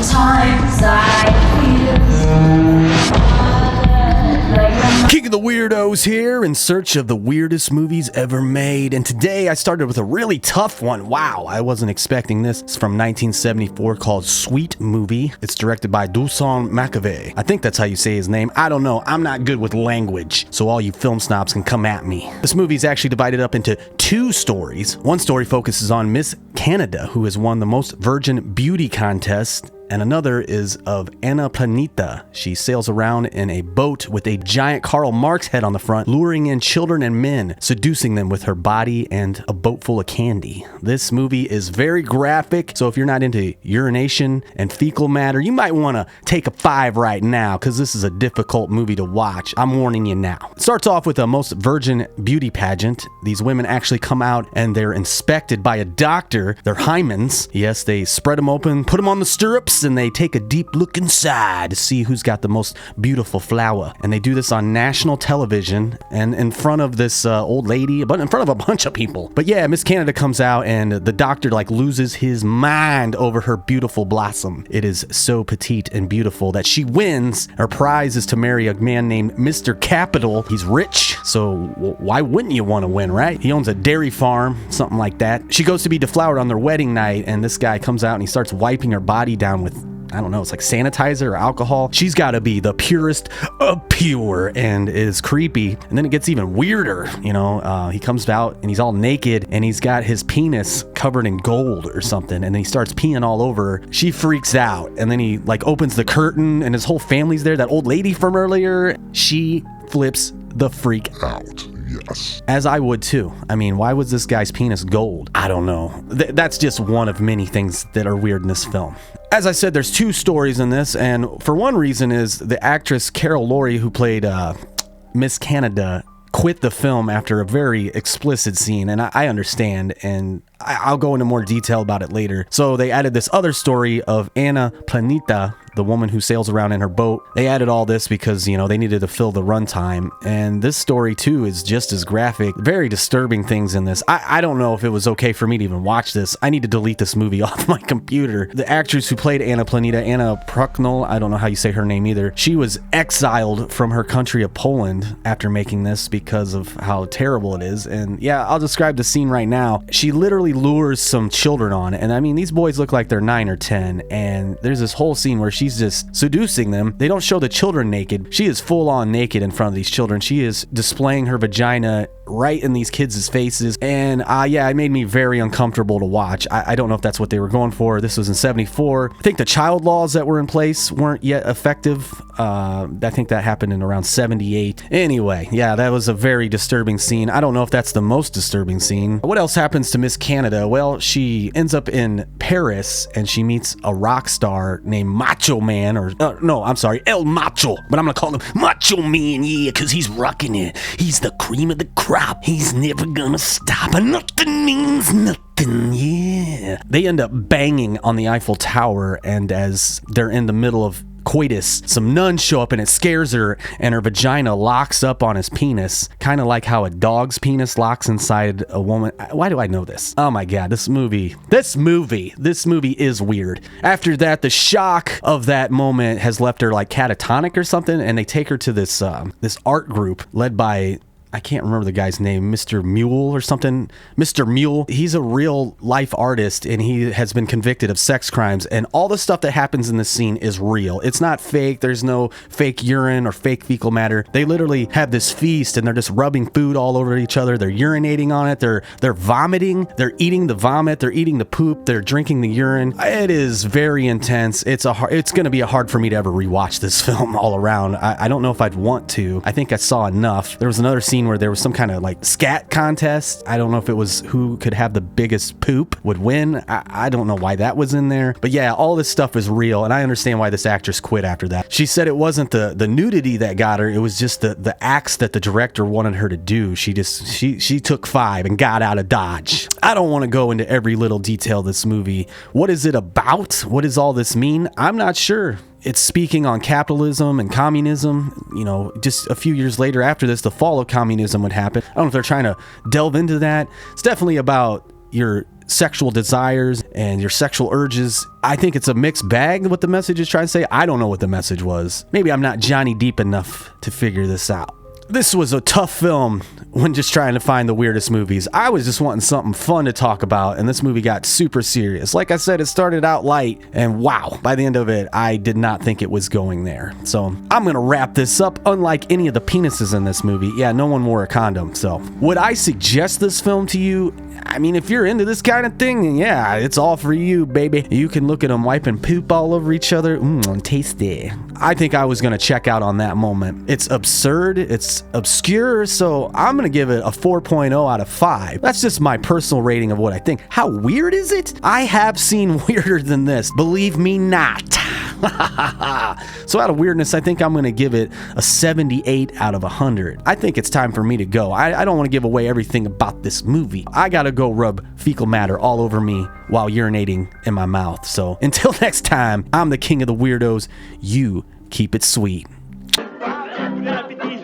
Sometimes I feel King of the Weirdos here, in search of the weirdest movies ever made. And today I started with a really tough one. Wow, I wasn't expecting this. It's from 1974 called Sweet Movie. It's directed by Dusan McAvey. I think that's how you say his name. I don't know. I'm not good with language, so all you film snobs can come at me. This movie is actually divided up into two stories. One story focuses on Miss Canada, who has won the most virgin beauty contest, and another is of Anna Planita. She sails around in a boat with a giant Karl Marx head on the front, luring in children and men, seducing them with her body and a boat full of candy. This movie is very graphic, so if you're not into urination and fecal matter, you might want to take a 5 right now, because this is a difficult movie to watch. I'm warning you now. It starts off with a most virgin beauty pageant. These women actually come out and they're inspected by a doctor. They're hymens. Yes, they spread them open, put them on the stirrups, and they take a deep look inside to see who's got the most beautiful flower. And they do this on national television and in front of this old lady, but in front of a bunch of people. But yeah, Miss Canada comes out and the doctor loses his mind over her beautiful blossom. It is so petite and beautiful that she wins. Her prize is to marry a man named Mr. Capital. He's rich, so why wouldn't you want to win, right? He owns a dairy farm, something like that. She goes to be deflowered on their wedding night, and this guy comes out and he starts wiping her body down with, I don't know, it's like sanitizer or alcohol. She's got to be the purest of pure, and it is creepy. And then it gets even weirder. He comes out and he's all naked and he's got his penis covered in gold or something, and then he starts peeing all over her. She freaks out, and then he opens the curtain and his whole family's there. That old lady from earlier, she flips the freak out. Yes. As I would too. I mean, why was this guy's penis gold? I don't know. That's just one of many things that are weird in this film. As I said, there's two stories in this, and for one reason is the actress Carol Laurie, who played Miss Canada, quit the film after a very explicit scene, and I understand, and I'll go into more detail about it later. So they added this other story of Anna Planita, the woman who sails around in her boat. They added all this because, they needed to fill the runtime. And this story, too, is just as graphic. Very disturbing things in this. I don't know if it was okay for me to even watch this. I need to delete this movie off my computer. The actress who played Anna Planita, Anna Prucknell, I don't know how you say her name either. She was exiled from her country of Poland after making this because of how terrible it is. And yeah, I'll describe the scene right now. She literally lures some children on. And I mean, these boys look like they're 9 or 10. And there's this whole scene where she's just seducing them. They don't show the children naked. She is full on naked in front of these children. She is displaying her vagina right in these kids' faces. And yeah, it made me very uncomfortable to watch. I don't know if that's what they were going for. This was in 74. I think the child laws that were in place weren't yet effective. I think that happened in around 78. Anyway, yeah, that was a very disturbing scene. I don't know if that's the most disturbing scene. What else happens to Miss Canada? Well, she ends up in Paris and she meets a rock star named Macho Man, or no, I'm sorry, El Macho, but I'm gonna call him Macho Man, yeah, because he's rocking it. He's the cream of the crop. He's never gonna stop. Nothing means nothing, yeah. They end up banging on the Eiffel Tower, and as they're in the middle of coitus, some nuns show up and it scares her, and her vagina locks up on his penis, kind of like how a dog's penis locks inside a woman. Why do I know this? Oh my god, this movie is weird. After that, the shock of that moment has left her catatonic or something, and they take her to this art group led by, I can't remember the guy's name, Mr. Mule or something. Mr. Mule, he's a real life artist, and he has been convicted of sex crimes, and all the stuff that happens in this scene is real. It's not fake. There's no fake urine or fake fecal matter. They literally have this feast, and they're just rubbing food all over each other. They're urinating on it. They're vomiting. They're eating the vomit. They're eating the poop. They're drinking the urine. It is very intense. It's going to be hard for me to ever rewatch this film all around. I don't know if I'd want to. I think I saw enough. There was another scene where there was some kind of scat contest. I don't know if it was who could have the biggest poop would win. I don't know why that was in there. But yeah, all this stuff is real, and I understand why this actress quit after that. She said it wasn't the nudity that got her, it was just the acts that the director wanted her to do. She took 5 and got out of Dodge. I don't want to go into every little detail of this movie. What is it about? What does all this mean? I'm not sure. It's speaking on capitalism and communism. Just a few years later after this, the fall of communism would happen. I don't know if they're trying to delve into that. It's definitely about your sexual desires and your sexual urges. I think it's a mixed bag what the message is trying to say. I don't know what the message was. Maybe I'm not Johnny Deep enough to figure this out. This was a tough film when just trying to find the weirdest movies. I was just wanting something fun to talk about, and this movie got super serious. Like I said, it started out light, and wow, by the end of it, I did not think it was going there. So I'm gonna wrap this up. Unlike any of the penises in this movie, yeah, no one wore a condom. So would I suggest this film to you? I mean, if you're into this kind of thing, then yeah, it's all for you, baby. You can look at them wiping poop all over each other. Tasty. I think I was gonna check out on that moment. It's absurd, it's obscure, so I'm gonna give it a 4.0 out of 5. That's just my personal rating of what I think. How weird is it? I have seen weirder than this, believe me not. So out of weirdness, I think I'm gonna give it a 78 out of 100. I think it's time for me to go. I don't want to give away everything about this movie. I gotta go rub fecal matter all over me while urinating in my mouth. So until next time, I'm the king of the weirdos. You keep it sweet. Bon appétit.